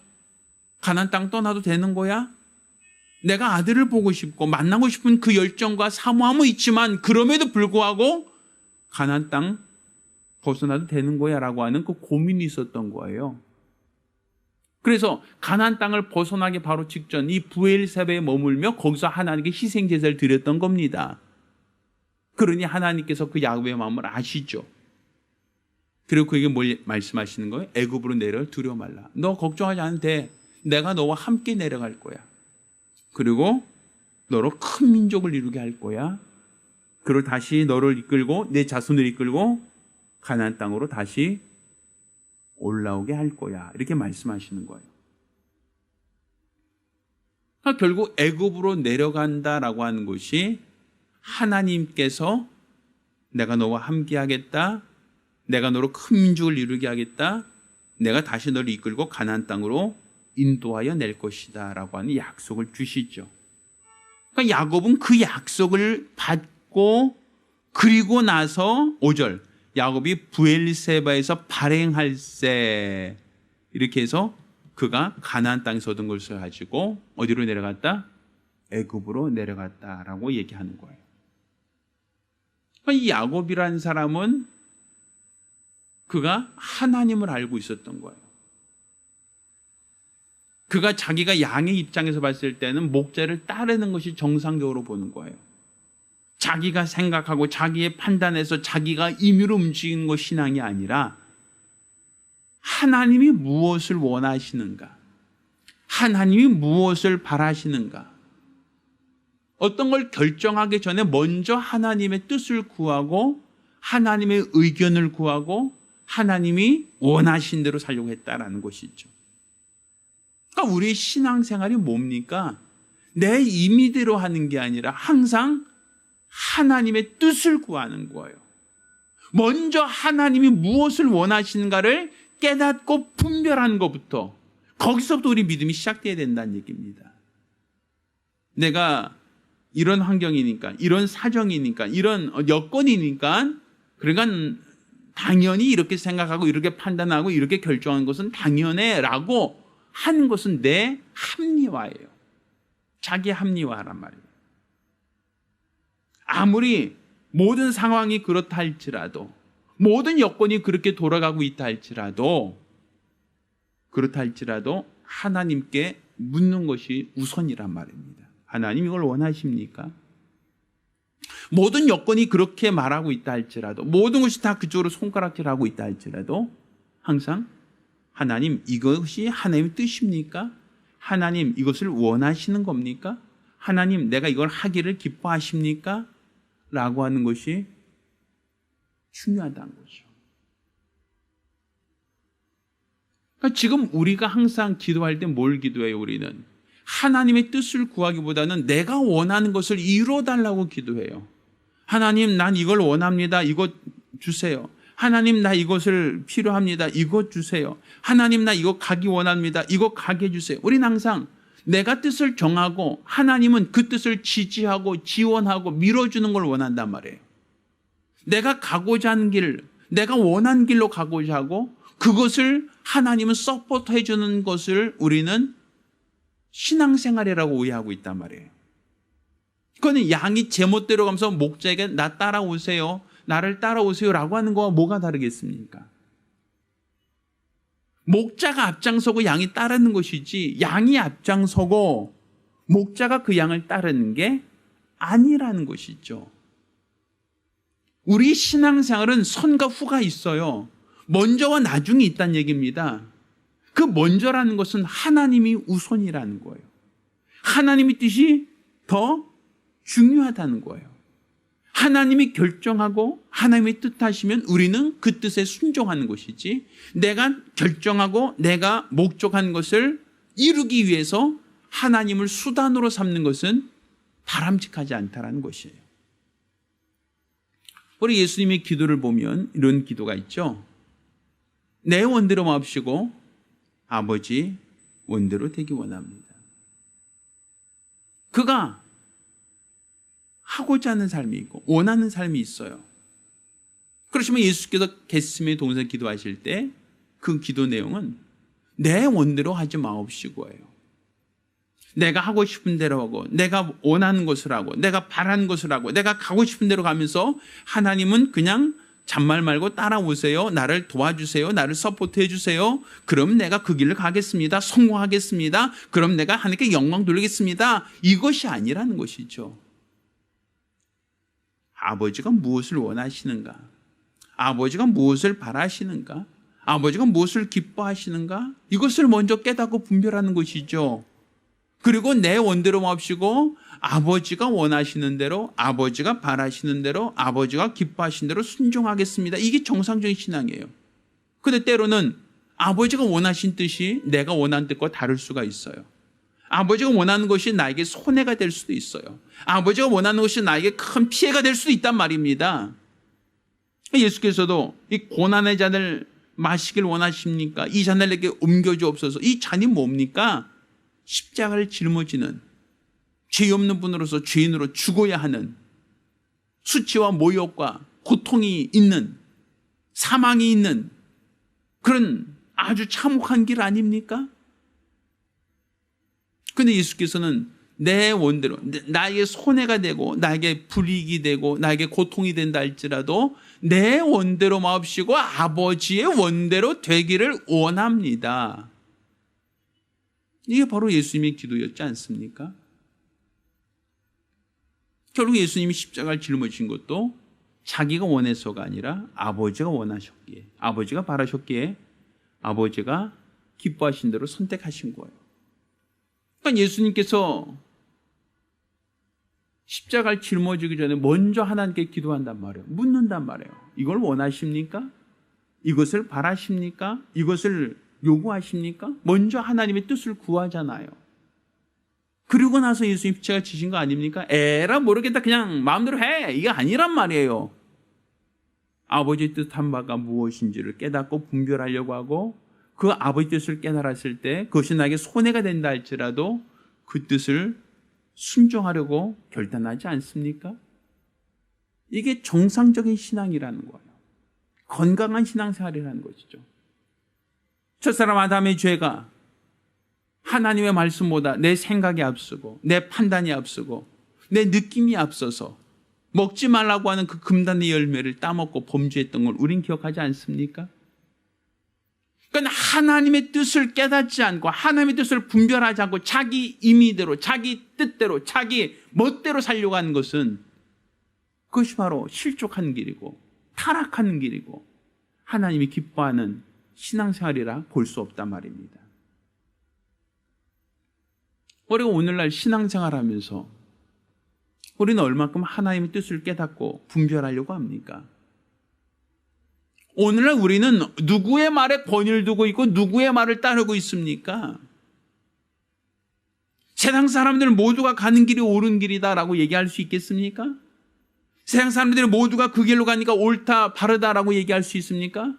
가나안 땅 떠나도 되는 거야? 내가 아들을 보고 싶고 만나고 싶은 그 열정과 사모함은 있지만 그럼에도 불구하고 가나안 땅 벗어나도 되는 거야? 라고 하는 그 고민이 있었던 거예요. 그래서 가나안 땅을 벗어나기 바로 직전 이 브엘세바에 머물며 거기서 하나님께 희생 제사를 드렸던 겁니다. 그러니 하나님께서 그 야곱의 마음을 아시죠. 그리고 그에게 뭘 말씀하시는 거예요? 애굽으로 내려 두려워 말라. 너 걱정하지 않아도 돼. 내가 너와 함께 내려갈 거야. 그리고 너로 큰 민족을 이루게 할 거야. 그리고 다시 너를 이끌고 내 자손을 이끌고 가나안 땅으로 다시 올라오게 할 거야. 이렇게 말씀하시는 거예요. 그러니까 결국 애굽으로 내려간다라고 하는 것이 하나님께서 내가 너와 함께 하겠다. 내가 너로 큰 민족을 이루게 하겠다. 내가 다시 너를 이끌고 가나안 땅으로 인도하여 낼 것이다 라고 하는 약속을 주시죠. 그러니까 야곱은 그 약속을 받고 그리고 나서 5절 야곱이 브엘세바에서 발행할세 이렇게 해서 그가 가나안 땅에서 얻은 것을 가지고 어디로 내려갔다? 애굽으로 내려갔다라고 얘기하는 거예요. 그러니까 이 야곱이라는 사람은 그가 하나님을 알고 있었던 거예요. 그가 자기가 양의 입장에서 봤을 때는 목자를 따르는 것이 정상적으로 보는 거예요. 자기가 생각하고 자기의 판단에서 자기가 임의로 움직이는 것 신앙이 아니라 하나님이 무엇을 원하시는가? 하나님이 무엇을 바라시는가? 어떤 걸 결정하기 전에 먼저 하나님의 뜻을 구하고 하나님의 의견을 구하고 하나님이 원하신 대로 살려고 했다라는 것이죠. 그러니까 우리의 신앙생활이 뭡니까? 내 임의대로 하는 게 아니라 항상 하나님의 뜻을 구하는 거예요. 먼저 하나님이 무엇을 원하시는가를 깨닫고 분별하는 것부터 거기서부터 우리 믿음이 시작돼야 된다는 얘기입니다. 내가 이런 환경이니까 이런 사정이니까 이런 여건이니까 그러니까 당연히 이렇게 생각하고 이렇게 판단하고 이렇게 결정하는 것은 당연해 라고 하는 것은 내 합리화예요. 자기 합리화란 말이에요. 아무리 모든 상황이 그렇다 할지라도 모든 여건이 그렇게 돌아가고 있다 할지라도 그렇다 할지라도 하나님께 묻는 것이 우선이란 말입니다. 하나님 이걸 원하십니까? 모든 여건이 그렇게 말하고 있다 할지라도 모든 것이 다 그쪽으로 손가락질하고 있다 할지라도 항상 하나님 이것이 하나님의 뜻입니까? 하나님 이것을 원하시는 겁니까? 하나님 내가 이걸 하기를 기뻐하십니까? 라고 하는 것이 중요하다는 거죠. 그러니까 지금 우리가 항상 기도할 때 뭘 기도해요? 우리는 하나님의 뜻을 구하기보다는 내가 원하는 것을 이루어달라고 기도해요. 하나님 난 이걸 원합니다. 이것 주세요. 하나님 나 이것을 필요합니다. 이것 주세요. 하나님 나 이거 가기 원합니다. 이거 가게 해주세요. 우리는 항상 내가 뜻을 정하고 하나님은 그 뜻을 지지하고 지원하고 밀어주는 걸 원한단 말이에요. 내가 가고자 하는 길, 내가 원하는 길로 가고자 하고 그것을 하나님은 서포트 해주는 것을 우리는 신앙생활이라고 오해하고 있단 말이에요. 그거는 양이 제멋대로 가면서 목자에게 나 따라오세요. 나를 따라오세요 라고 하는 거와 뭐가 다르겠습니까? 목자가 앞장서고 양이 따르는 것이지 양이 앞장서고 목자가 그 양을 따르는 게 아니라는 것이죠. 우리 신앙생활은 선과 후가 있어요. 먼저와 나중에 있다는 얘기입니다. 그 먼저라는 것은 하나님이 우선이라는 거예요. 하나님의 뜻이 더 중요하다는 거예요. 하나님이 결정하고 하나님의 뜻하시면 우리는 그 뜻에 순종하는 것이지 내가 결정하고 내가 목적한 것을 이루기 위해서 하나님을 수단으로 삼는 것은 바람직하지 않다는 것이에요. 우리 예수님의 기도를 보면 이런 기도가 있죠. 내 원대로 마옵시고 아버지 원대로 되기 원합니다. 그가 하고자 하는 삶이 있고 원하는 삶이 있어요. 그렇지만 예수께서 겟세마네 동산 기도하실 때 그 기도 내용은 내 원대로 하지 마옵시고예요. 내가 하고 싶은 대로 하고 내가 원하는 것을 하고 내가 바라는 것을 하고 내가 가고 싶은 대로 가면서 하나님은 그냥 잔말 말고 따라오세요. 나를 도와주세요. 나를 서포트 해주세요. 그럼 내가 그 길을 가겠습니다. 성공하겠습니다. 그럼 내가 하나님께 영광 돌리겠습니다. 이것이 아니라는 것이죠. 아버지가 무엇을 원하시는가? 아버지가 무엇을 바라시는가? 아버지가 무엇을 기뻐하시는가? 이것을 먼저 깨닫고 분별하는 것이죠. 그리고 내 원대로 마옵시고 아버지가 원하시는 대로 아버지가 바라시는 대로 아버지가 기뻐하시는 대로 순종하겠습니다. 이게 정상적인 신앙이에요. 그런데 때로는 아버지가 원하신 뜻이 내가 원하는 뜻과 다를 수가 있어요. 아버지가 원하는 것이 나에게 손해가 될 수도 있어요. 아버지가 원하는 것이 나에게 큰 피해가 될 수도 있단 말입니다. 예수께서도 이 고난의 잔을 마시길 원하십니까? 이 잔을 내게 옮겨주옵소서. 이 잔이 뭡니까? 십자가를 짊어지는 죄 없는 분으로서 죄인으로 죽어야 하는 수치와 모욕과 고통이 있는 사망이 있는 그런 아주 참혹한 길 아닙니까? 그런데 예수께서는 내 원대로 나에게 손해가 되고 나에게 불이익이 되고 나에게 고통이 된다 할지라도 내 원대로 마옵시고 아버지의 원대로 되기를 원합니다. 이게 바로 예수님의 기도였지 않습니까? 결국 예수님이 십자가를 짊어진 것도 자기가 원해서가 아니라 아버지가 원하셨기에, 아버지가 바라셨기에 아버지가 기뻐하신 대로 선택하신 거예요. 그러니까 예수님께서 십자가를 짊어지기 전에 먼저 하나님께 기도한단 말이에요. 묻는단 말이에요. 이걸 원하십니까? 이것을 바라십니까? 이것을 요구하십니까? 먼저 하나님의 뜻을 구하잖아요. 그리고 나서 예수님 십자가 지신 거 아닙니까? 에라 모르겠다 그냥 마음대로 해. 이게 아니란 말이에요. 아버지의 뜻한 바가 무엇인지를 깨닫고 분별하려고 하고 그 아버지 뜻을 깨달았을 때 그것이 나에게 손해가 된다 할지라도 그 뜻을 순종하려고 결단하지 않습니까? 이게 정상적인 신앙이라는 거예요. 건강한 신앙생활이라는 것이죠. 첫사람 아담의 죄가 하나님의 말씀보다 내 생각이 앞서고 내 판단이 앞서고 내 느낌이 앞서서 먹지 말라고 하는 그 금단의 열매를 따먹고 범죄했던 걸 우린 기억하지 않습니까? 그러니까 하나님의 뜻을 깨닫지 않고 하나님의 뜻을 분별하지 않고 자기 임의대로 자기 뜻대로 자기 멋대로 살려고 하는 것은 그것이 바로 실족하는 길이고 타락하는 길이고 하나님이 기뻐하는 신앙생활이라 볼 수 없단 말입니다. 우리가 오늘날 신앙생활하면서 우리는 얼마큼 하나님의 뜻을 깨닫고 분별하려고 합니까? 오늘날 우리는 누구의 말에 권위를 두고 있고 누구의 말을 따르고 있습니까? 세상 사람들 모두가 가는 길이 옳은 길이다라고 얘기할 수 있겠습니까? 세상 사람들이 모두가 그 길로 가니까 옳다 바르다라고 얘기할 수 있습니까?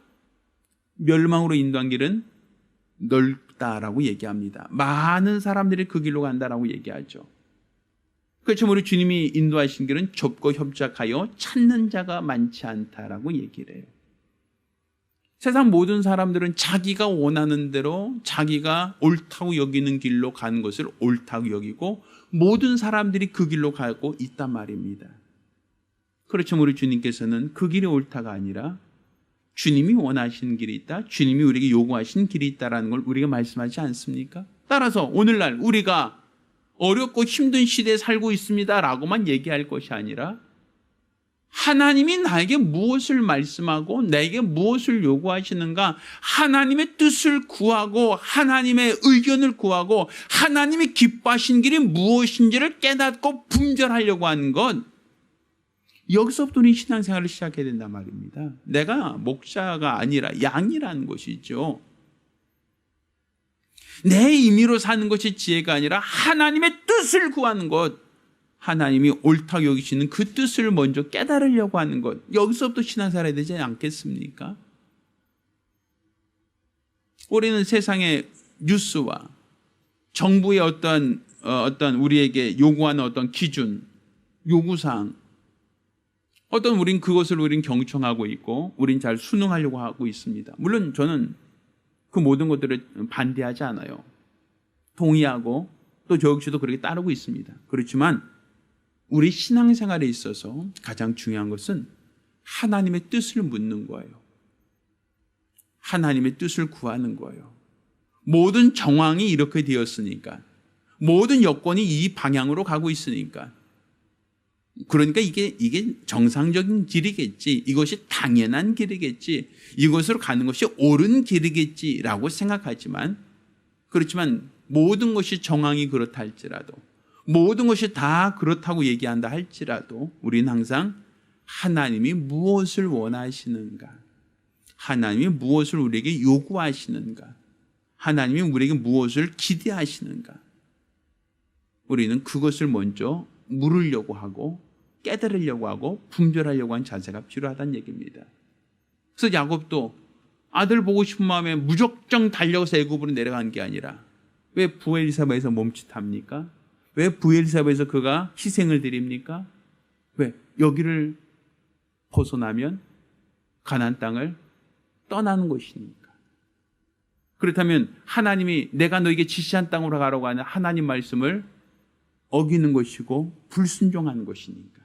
멸망으로 인도한 길은 넓다라고 얘기합니다. 많은 사람들이 그 길로 간다라고 얘기하죠. 그렇지만 우리 주님이 인도하신 길은 좁고 협착하여 찾는 자가 많지 않다라고 얘기를 해요. 세상 모든 사람들은 자기가 원하는 대로 자기가 옳다고 여기는 길로 가는 것을 옳다고 여기고 모든 사람들이 그 길로 가고 있단 말입니다. 그렇지만 우리 주님께서는 그 길이 옳다가 아니라 주님이 원하시는 길이 있다, 주님이 우리에게 요구하신 길이 있다라는 걸 우리가 말씀하지 않습니까? 따라서 오늘날 우리가 어렵고 힘든 시대에 살고 있습니다라고만 얘기할 것이 아니라 하나님이 나에게 무엇을 말씀하고 내게 무엇을 요구하시는가, 하나님의 뜻을 구하고 하나님의 의견을 구하고 하나님이 기뻐하신 길이 무엇인지를 깨닫고 분별하려고 하는 것, 여기서부터 우리 신앙생활을 시작해야 된단 말입니다. 내가 목자가 아니라 양이라는 것이죠. 내 임의로 사는 것이 지혜가 아니라 하나님의 뜻을 구하는 것, 하나님이 옳다고 여기시는 그 뜻을 먼저 깨달으려고 하는 것, 여기서부터 신앙생활해야 되지 않겠습니까? 우리는 세상의 뉴스와 정부의 어떤 우리에게 요구하는 어떤 기준, 요구사항, 우린 그것을 경청하고 있고 우린 잘 순응하려고 하고 있습니다. 물론 저는 그 모든 것들을 반대하지 않아요. 동의하고 또 저 역시도 그렇게 따르고 있습니다. 그렇지만 우리 신앙생활에 있어서 가장 중요한 것은 하나님의 뜻을 묻는 거예요. 하나님의 뜻을 구하는 거예요. 모든 정황이 이렇게 되었으니까, 모든 여건이 이 방향으로 가고 있으니까, 그러니까 이게 정상적인 길이겠지, 이것이 당연한 길이겠지, 이것으로 가는 것이 옳은 길이겠지라고 생각하지만, 그렇지만 모든 것이 정황이 그렇다 할지라도, 모든 것이 다 그렇다고 얘기한다 할지라도 우리는 항상 하나님이 무엇을 원하시는가, 하나님이 무엇을 우리에게 요구하시는가, 하나님이 우리에게 무엇을 기대하시는가, 우리는 그것을 먼저 물으려고 하고 깨달으려고 하고 분별하려고 하는 자세가 필요하다는 얘기입니다. 그래서 야곱도 아들 보고 싶은 마음에 무작정 달려서 애굽으로 내려간 게 아니라 왜 부엘사바에서 멈칫합니까? 왜 부엘사바에서 그가 희생을 드립니까? 왜? 여기를 벗어나면 가나안 땅을 떠나는 것이니까. 그렇다면 하나님이 내가 너에게 지시한 땅으로 가라고 하는 하나님 말씀을 어기는 것이고 불순종하는 것이니까.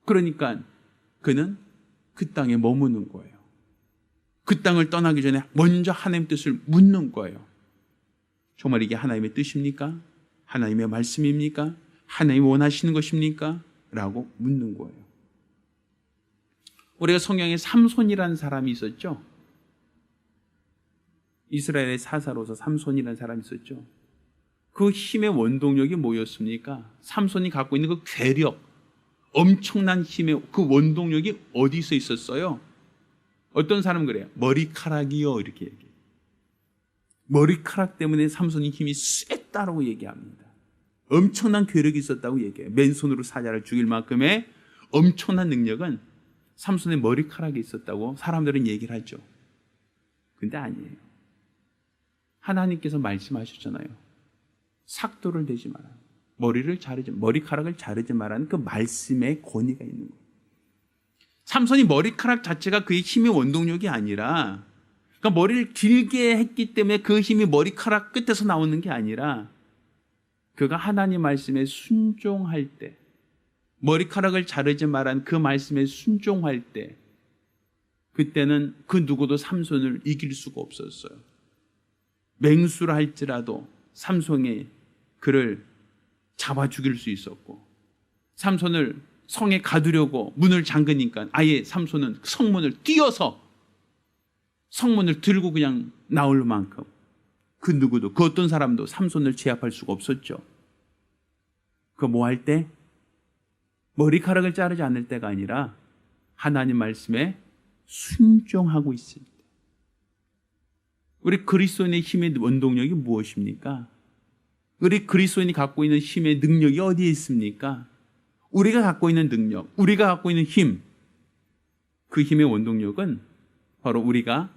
그러니까 그는 그 땅에 머무는 거예요. 그 땅을 떠나기 전에 먼저 하나님 뜻을 묻는 거예요. 정말 이게 하나님의 뜻입니까? 하나님의 말씀입니까? 하나님이 원하시는 것입니까? 라고 묻는 거예요. 우리가 성경에 삼손이라는 사람이 있었죠. 이스라엘의 사사로서 삼손이라는 사람이 있었죠. 그 힘의 원동력이 뭐였습니까? 삼손이 갖고 있는 그 괴력, 엄청난 힘의 그 원동력이 어디서 있었어요? 어떤 사람은 그래요. 머리카락이요, 이렇게 얘기해요. 머리카락 때문에 삼손이 힘이 셌다라고 얘기합니다. 엄청난 괴력이 있었다고 얘기해요. 맨손으로 사자를 죽일 만큼의 엄청난 능력은 삼손의 머리카락에 있었다고 사람들은 얘기를 하죠. 근데 아니에요. 하나님께서 말씀하셨잖아요. 삭도를 대지 마라. 머리카락을 자르지 마라는 그 말씀의 권위가 있는 거예요. 삼손이 머리카락 자체가 그의 힘의 원동력이 아니라, 그러니까 머리를 길게 했기 때문에 그 힘이 머리카락 끝에서 나오는 게 아니라, 그가 하나님 말씀에 순종할 때, 머리카락을 자르지 말란 그 말씀에 순종할 때, 그때는 그 누구도 삼손을 이길 수가 없었어요. 맹수를 할지라도 삼손이 그를 잡아 죽일 수 있었고, 삼손을 성에 가두려고 문을 잠그니까 아예 삼손은 성문을 뛰어서 성문을 들고 그냥 나올 만큼 그 누구도, 그 어떤 사람도 삼손을 제압할 수가 없었죠. 그 뭐 할 때? 머리카락을 자르지 않을 때가 아니라 하나님 말씀에 순종하고 있을 때. 우리 그리스도인의 힘의 원동력이 무엇입니까? 우리 그리스도인이 갖고 있는 힘의 능력이 어디에 있습니까? 우리가 갖고 있는 능력, 우리가 갖고 있는 힘, 그 힘의 원동력은 바로 우리가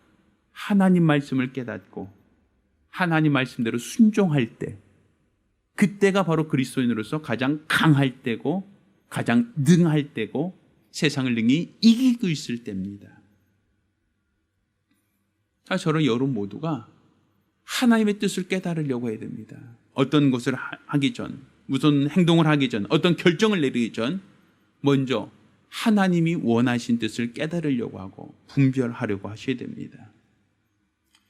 하나님 말씀을 깨닫고 하나님 말씀대로 순종할 때, 그때가 바로 그리스도인으로서 가장 강할 때고 가장 능할 때고 세상을 능히 이기고 있을 때입니다. 저는 여러분 모두가 하나님의 뜻을 깨달으려고 해야 됩니다. 어떤 것을 하기 전, 무슨 행동을 하기 전, 어떤 결정을 내리기 전 먼저 하나님이 원하신 뜻을 깨달으려고 하고 분별하려고 하셔야 됩니다.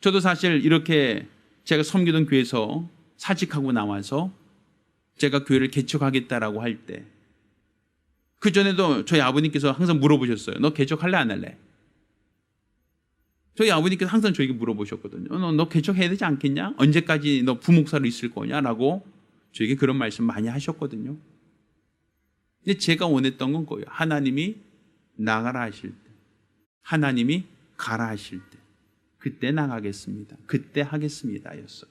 저도 사실 이렇게 제가 섬기던 교회에서 사직하고 나와서 제가 교회를 개척하겠다라고 할 때, 그전에도 저희 아버님께서 항상 물어보셨어요. 너 개척할래 안 할래? 저희 아버님께서 항상 저에게 물어보셨거든요. 너 개척해야 되지 않겠냐? 언제까지 너 부목사로 있을 거냐? 라고 저에게 그런 말씀 많이 하셨거든요. 근데 제가 원했던 건 거예요. 하나님이 나가라 하실 때, 하나님이 가라 하실 때, 그때 나가겠습니다. 그때 하겠습니다. 였어요.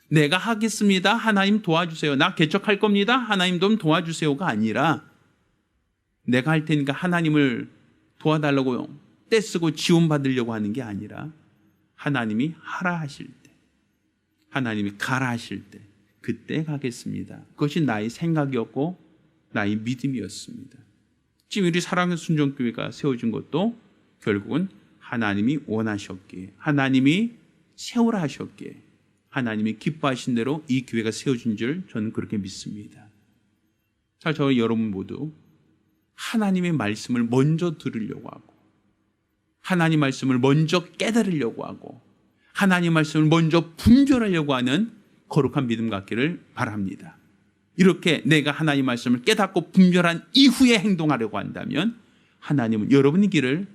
내가 하겠습니다. 하나님 도와주세요. 나 개척할 겁니다. 하나님 좀 도와주세요가 아니라, 내가 할 테니까 하나님을 도와달라고 떼쓰고 지원받으려고 하는 게 아니라, 하나님이 하라 하실 때, 하나님이 가라 하실 때, 그때 가겠습니다. 그것이 나의 생각이었고 나의 믿음이었습니다. 지금 우리 사랑의 순종교회가 세워진 것도 결국은 하나님이 원하셨기에, 하나님이 세우라 하셨기에, 하나님이 기뻐하신 대로 이 교회가 세워진 줄 저는 그렇게 믿습니다. 자, 저 여러분 모두 하나님의 말씀을 먼저 들으려고 하고, 하나님 말씀을 먼저 깨달으려고 하고, 하나님 말씀을 먼저 분별하려고 하는 거룩한 믿음 갖기를 바랍니다. 이렇게 내가 하나님 말씀을 깨닫고 분별한 이후에 행동하려고 한다면 하나님은 여러분의 길을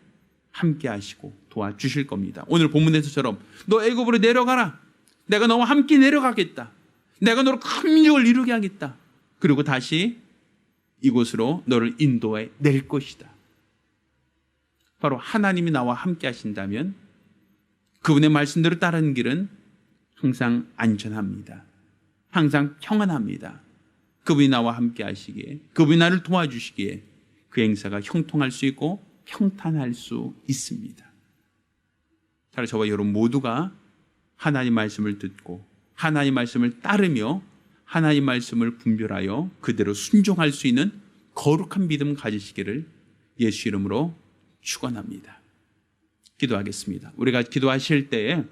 함께 하시고 도와주실 겁니다. 오늘 본문에서처럼 너 애굽으로 내려가라. 내가 너와 함께 내려가겠다. 내가 너로 큰 민족을 이루게 하겠다. 그리고 다시 이곳으로 너를 인도해 낼 것이다. 바로 하나님이 나와 함께 하신다면 그분의 말씀대로 따르는 길은 항상 안전합니다. 항상 평안합니다. 그분이 나와 함께 하시기에, 그분이 나를 도와주시기에 그 행사가 형통할 수 있고 평탄할 수 있습니다. 따라 저와 여러분 모두가 하나님 말씀을 듣고 하나님 말씀을 따르며 하나님 말씀을 분별하여 그대로 순종할 수 있는 거룩한 믿음 가지시기를 예수 이름으로 축원합니다. 기도하겠습니다. 우리가 기도하실 때에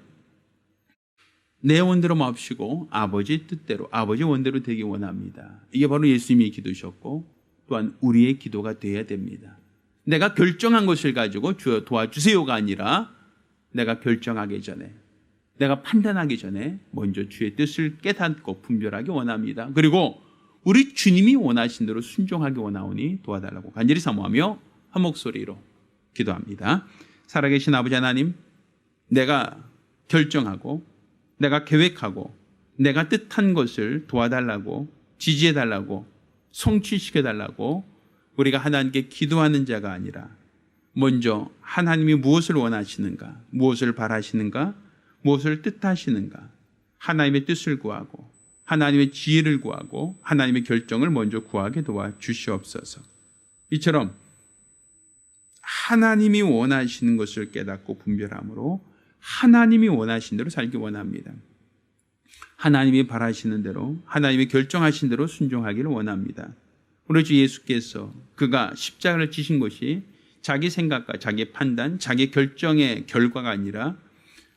내 원대로 마옵시고 아버지 뜻대로 아버지 원대로 되기 원합니다. 이게 바로 예수님이 기도셨고 또한 우리의 기도가 되어야 됩니다. 내가 결정한 것을 가지고 주여 도와주세요가 아니라 내가 결정하기 전에 내가 판단하기 전에 먼저 주의 뜻을 깨닫고 분별하기 원합니다. 그리고 우리 주님이 원하신 대로 순종하기 원하오니 도와달라고 간절히 사모하며 한 목소리로 기도합니다. 살아계신 아버지 하나님, 내가 결정하고 내가 계획하고 내가 뜻한 것을 도와달라고 지지해달라고 성취시켜달라고 우리가 하나님께 기도하는 자가 아니라 먼저 하나님이 무엇을 원하시는가, 무엇을 바라시는가, 무엇을 뜻하시는가, 하나님의 뜻을 구하고 하나님의 지혜를 구하고 하나님의 결정을 먼저 구하게 도와주시옵소서. 이처럼 하나님이 원하시는 것을 깨닫고 분별함으로 하나님이 원하신 대로 살기 원합니다. 하나님이 바라시는 대로 하나님이 결정하신 대로 순종하기를 원합니다. 우리 주 예수께서 그가 십자가를 지신 것이 자기 생각과 자기 판단, 자기 결정의 결과가 아니라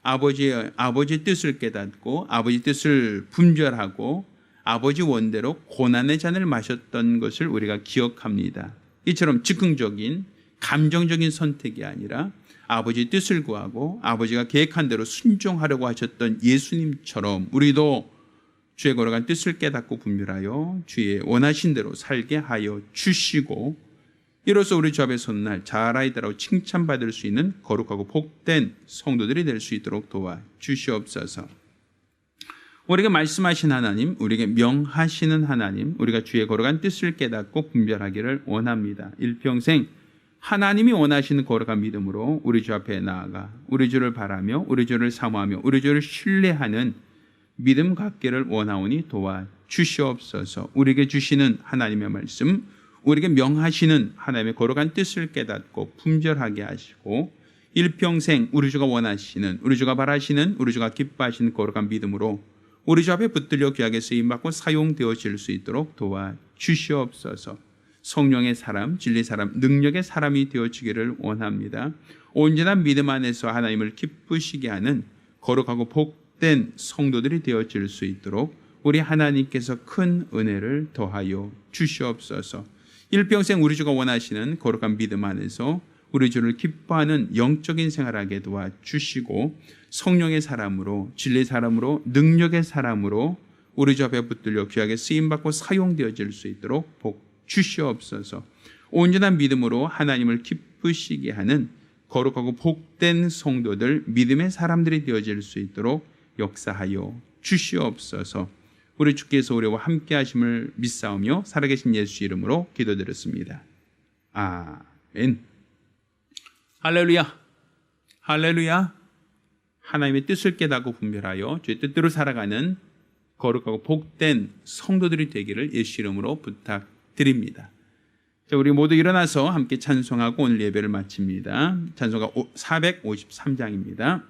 아버지의 뜻을 깨닫고 아버지 뜻을 분별하고 아버지 원대로 고난의 잔을 마셨던 것을 우리가 기억합니다. 이처럼 즉흥적인 감정적인 선택이 아니라 아버지의 뜻을 구하고 아버지가 계획한 대로 순종하려고 하셨던 예수님처럼 우리도 주의 거룩한 뜻을 깨닫고 분별하여 주의 원하신 대로 살게 하여 주시고 이로써 우리 주 앞에 서는 날 잘하이다라고 칭찬받을 수 있는 거룩하고 복된 성도들이 될 수 있도록 도와주시옵소서. 우리에게 말씀하신 하나님, 우리에게 명하시는 하나님, 우리가 주의 거룩한 뜻을 깨닫고 분별하기를 원합니다. 일평생 하나님이 원하시는 거룩한 믿음으로 우리 주 앞에 나아가 우리 주를 바라며 우리 주를 사모하며 우리 주를 신뢰하는 믿음 갖기를 원하오니 도와주시옵소서. 우리에게 주시는 하나님의 말씀, 우리에게 명하시는 하나님의 거룩한 뜻을 깨닫고 분별하게 하시고 일평생 우리 주가 원하시는, 우리 주가 바라시는, 우리 주가 기뻐하시는 거룩한 믿음으로 우리 주 앞에 붙들려 귀하게 쓰임받고 사용되어질 수 있도록 도와주시옵소서. 성령의 사람, 진리의 사람, 능력의 사람이 되어지기를 원합니다. 온전한 믿음 안에서 하나님을 기쁘시게 하는 거룩하고 복된 성도들이 되어질 수 있도록 우리 하나님께서 큰 은혜를 더하여 주시옵소서. 일평생 우리 주가 원하시는 거룩한 믿음 안에서 우리 주를 기뻐하는 영적인 생활하게 도와주시고 성령의 사람으로, 진리의 사람으로, 능력의 사람으로 우리 주 앞에 붙들려 귀하게 쓰임받고 사용되어질 수 있도록 복 주시옵소서. 온전한 믿음으로 하나님을 기쁘시게 하는 거룩하고 복된 성도들, 믿음의 사람들이 되어질 수 있도록 역사하여 주시옵소서. 우리 주께서 우리와 함께 하심을 믿사오며 살아계신 예수 이름으로 기도드렸습니다. 아멘. 할렐루야. 할렐루야. 하나님의 뜻을 깨닫고 분별하여 주의 뜻대로 살아가는 거룩하고 복된 성도들이 되기를 예수 이름으로 부탁드립니다. 자, 우리 모두 일어나서 함께 찬송하고 오늘 예배를 마칩니다. 찬송가 453장입니다.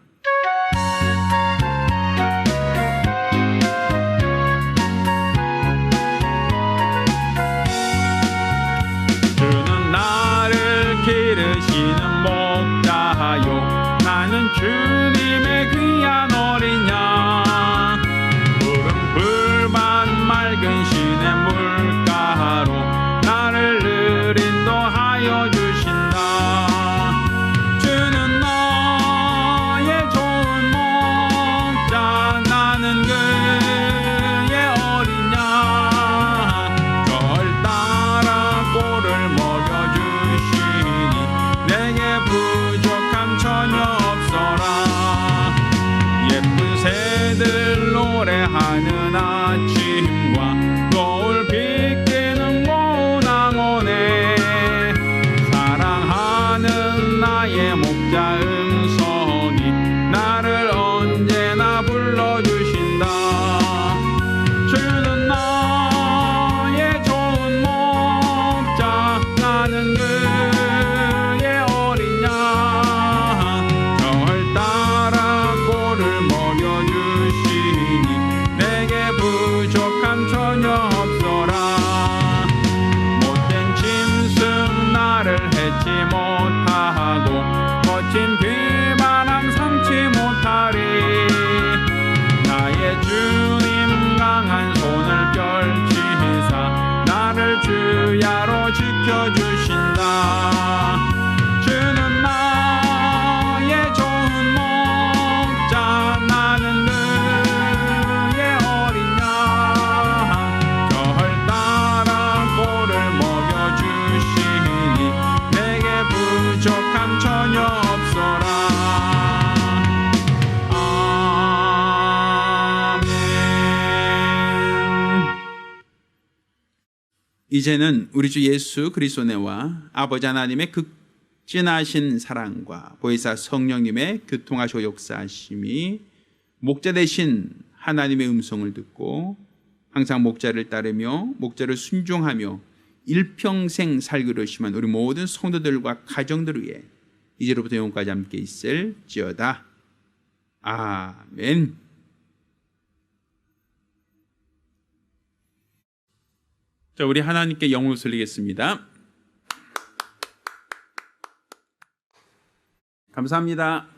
주는 나를 기르시는 목자요 나는 주님의 귀한 어린 양 푸른 풀만 맑은 시냇 물가로 나를 늘 인도하여 주신다. 주는 나의 좋은 목자 나는 그의 어린 양 절 따라 꼴을 먹여주시니 내게 부족함 전혀 없어라. 예쁜 새들 노래하는 아침과 거울 비끼는 모낭오네 높여주신다. 주는 나의 좋은 목자, 나는 그의 어린 양. 저를 따라 꼴을 먹여주시니 내게 부족함 전혀 없어라. 이제는 우리 주 예수 그리스도 은혜와 아버지 하나님의 극진하신 사랑과 보혜사 성령님의 교통하시고 역사하심이 목자 되신 하나님의 음성을 듣고 항상 목자를 따르며 목자를 순종하며 일평생 살기로 심한 우리 모든 성도들과 가정들을 위해 이제로부터 영원까지 함께 있을지어다. 아멘. 자, 우리 하나님께 영을 돌리겠습니다. 감사합니다.